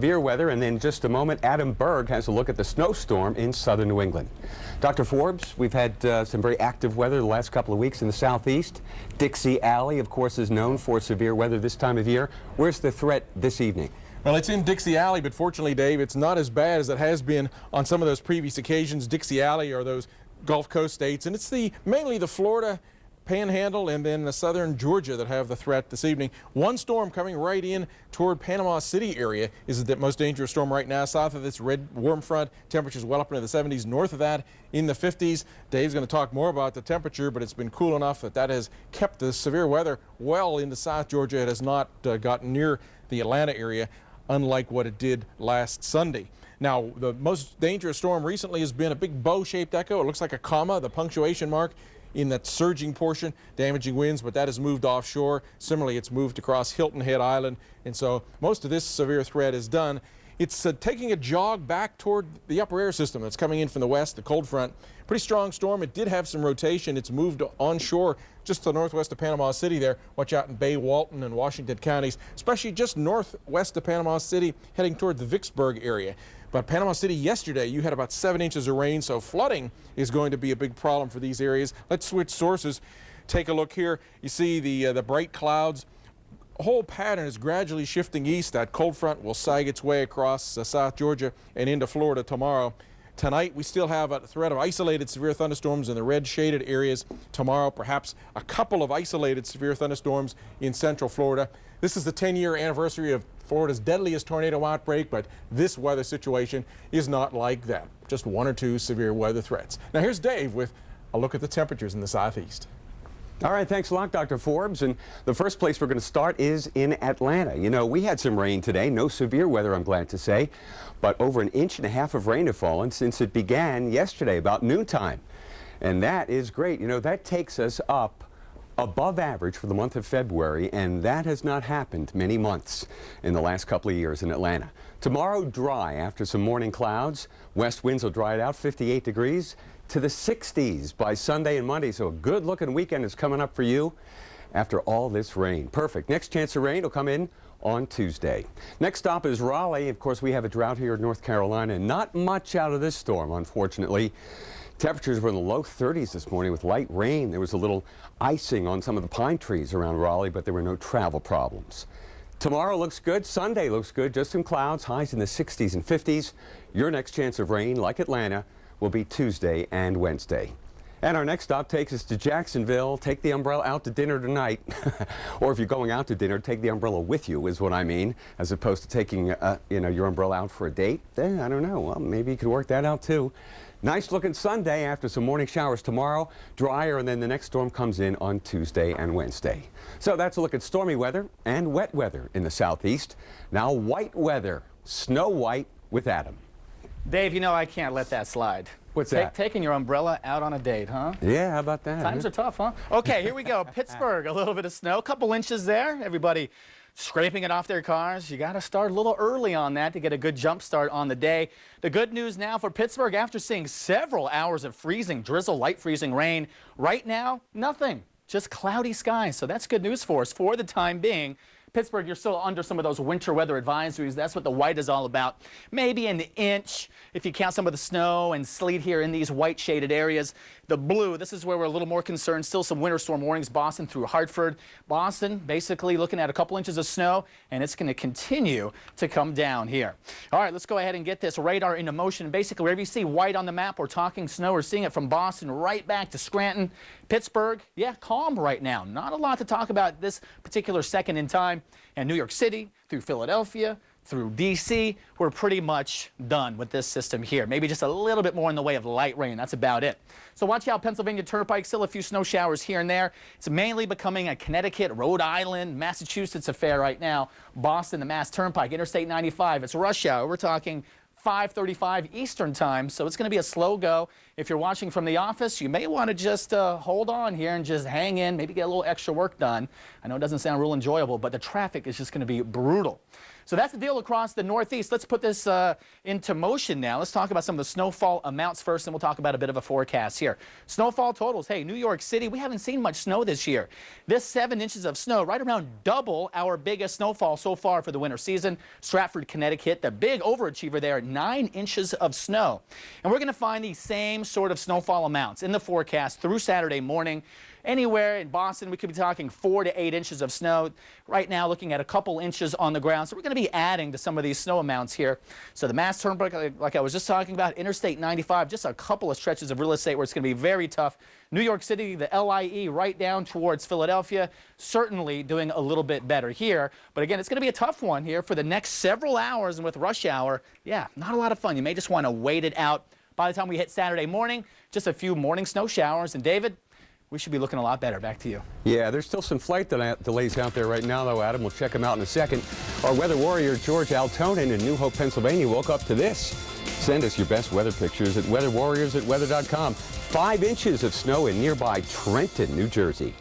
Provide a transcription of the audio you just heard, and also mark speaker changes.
Speaker 1: severe weather, and in just a moment, Adam Berg has a look at the snowstorm in southern New England. Dr. Forbes, we've had some very active weather the last couple of weeks in the southeast. Dixie Alley, of course, is known for severe weather this time of year. Where's the threat this evening?
Speaker 2: Well, it's in Dixie Alley, but fortunately, Dave, it's not as bad as it has been on some of those previous occasions. Dixie Alley are those Gulf Coast states, and it's mainly the Florida Panhandle and then the southern Georgia that have the threat this evening. One storm coming right in toward Panama City area is the most dangerous storm right now. South of this red warm front, temperatures well up into the 70s. North of that, in the 50s. Dave's going to talk more about the temperature, but it's been cool enough that has kept the severe weather well into South Georgia. It has not gotten near the Atlanta area, unlike what it did last Sunday. Now, the most dangerous storm recently has been a big bow-shaped echo. It looks like a comma, the punctuation mark in that surging portion, damaging winds, but that has moved offshore. Similarly, it's moved across Hilton Head Island, and so most of this severe threat is done. It's taking a jog back toward the upper air system that's coming in from the west, the cold front. Pretty strong storm. It did have some rotation. It's moved onshore just to the northwest of Panama City there. Watch out in Bay, Walton, and Washington counties, especially just northwest of Panama City, heading toward the Vicksburg area. But Panama City yesterday, you had about 7 inches of rain, so flooding is going to be a big problem for these areas. Let's switch sources. Take a look here. You see the bright clouds. The whole pattern is gradually shifting east. That cold front will sag its way across South Georgia and into Florida tomorrow. Tonight, we still have a threat of isolated severe thunderstorms in the red shaded areas. Tomorrow, perhaps a couple of isolated severe thunderstorms in central Florida. This is the 10-year anniversary of Florida's deadliest tornado outbreak, but this weather situation is not like that. Just one or two severe weather threats. Now here's Dave with a look at the temperatures in the southeast.
Speaker 1: All right, thanks a lot, Dr. Forbes. And the first place we're going to start is in Atlanta. You know, we had some rain today, no severe weather, I'm glad to say, but over 1.5 inches of rain have fallen since it began yesterday, about noontime. And that is great. You know, that takes us up above average for the month of February, and that has not happened many months in the last couple of years in Atlanta. Tomorrow, dry after some morning clouds. West winds will dry it out, 58 degrees to the 60s by Sunday and Monday, so a good-looking weekend is coming up for you after all this rain. Perfect. Next chance of rain will come in on Tuesday. Next stop is Raleigh. Of course, we have a drought here in North Carolina, and not much out of this storm, unfortunately. Temperatures were in the low 30s this morning with light rain. There was a little icing on some of the pine trees around Raleigh, but there were no travel problems. Tomorrow looks good. Sunday looks good. Just some clouds, highs in the 60s and 50s. Your next chance of rain, like Atlanta, will be Tuesday and Wednesday. And our next stop takes us to Jacksonville. Take the umbrella out to dinner tonight. Or if you're going out to dinner, take the umbrella with you is what I mean, as opposed to taking your umbrella out for a date. I don't know. Well, maybe you could work that out too. Nice looking Sunday after some morning showers tomorrow. Drier, and then the next storm comes in on Tuesday and Wednesday. So that's a look at stormy weather and wet weather in the southeast. Now white weather, snow white with Adam.
Speaker 3: Dave, you know I can't let that slide.
Speaker 1: What's that?
Speaker 3: Taking your umbrella out on a date, huh?
Speaker 1: Yeah, how about that?
Speaker 3: Times are tough, huh? Okay, here we go. Pittsburgh, a little bit of snow, a couple inches there. Everybody scraping it off their cars. You got to start a little early on that to get a good jump start on the day. The good news now for Pittsburgh, after seeing several hours of freezing drizzle, light freezing rain, right now, nothing. Just cloudy skies. So that's good news for us for the time being. Pittsburgh, you're still under some of those winter weather advisories. That's what the white is all about. Maybe an inch if you count some of the snow and sleet here in these white shaded areas. The blue, this is where we're a little more concerned. Still some winter storm warnings, Boston through Hartford. Boston basically looking at a couple inches of snow, and it's going to continue to come down here. All right, let's go ahead and get this radar into motion. Basically, wherever you see white on the map, we're talking snow. We're seeing it from Boston right back to Scranton. Pittsburgh, yeah, calm right now. Not a lot to talk about this particular second in time. And New York City, through Philadelphia, through D.C., we're pretty much done with this system here. Maybe just a little bit more in the way of light rain. That's about it. So watch out, Pennsylvania Turnpike. Still a few snow showers here and there. It's mainly becoming a Connecticut, Rhode Island, Massachusetts affair right now. Boston, the Mass Turnpike, Interstate 95. It's rush hour. We're talking 5:35 Eastern time, so it's going to be a slow go. If you're watching from the office, you may want to just hold on here and just hang in, maybe get a little extra work done. I know it doesn't sound real enjoyable, but the traffic is just going to be brutal. So that's the deal across the Northeast. Let's put this into motion now. Let's talk about some of the snowfall amounts first, and we'll talk about a bit of a forecast here. Snowfall totals. Hey, New York City, we haven't seen much snow this year. This 7 inches of snow, right around double our biggest snowfall so far for the winter season. Stratford, Connecticut, the big overachiever there, 9 inches of snow. And we're going to find these same sort of snowfall amounts in the forecast through Saturday morning. Anywhere in Boston, we could be talking 4 to 8 inches of snow. Right now, looking at a couple inches on the ground. So we're going to be adding to some of these snow amounts here. So the Mass Turnpike, like I was just talking about, Interstate 95, just a couple of stretches of real estate where it's going to be very tough. New York City, the LIE, right down towards Philadelphia, certainly doing a little bit better here. But again, it's going to be a tough one here for the next several hours, and with rush hour, yeah, not a lot of fun. You may just want to wait it out. By the time we hit Saturday morning, just a few morning snow showers. And David, we should be looking a lot better. Back to you.
Speaker 1: Yeah, there's still some flight delays out there right now, though, Adam. We'll check them out in a second. Our weather warrior, George Altonen in New Hope, Pennsylvania, woke up to this. Send us your best weather pictures at weatherwarriors@weather.com. 5 inches of snow in nearby Trenton, New Jersey.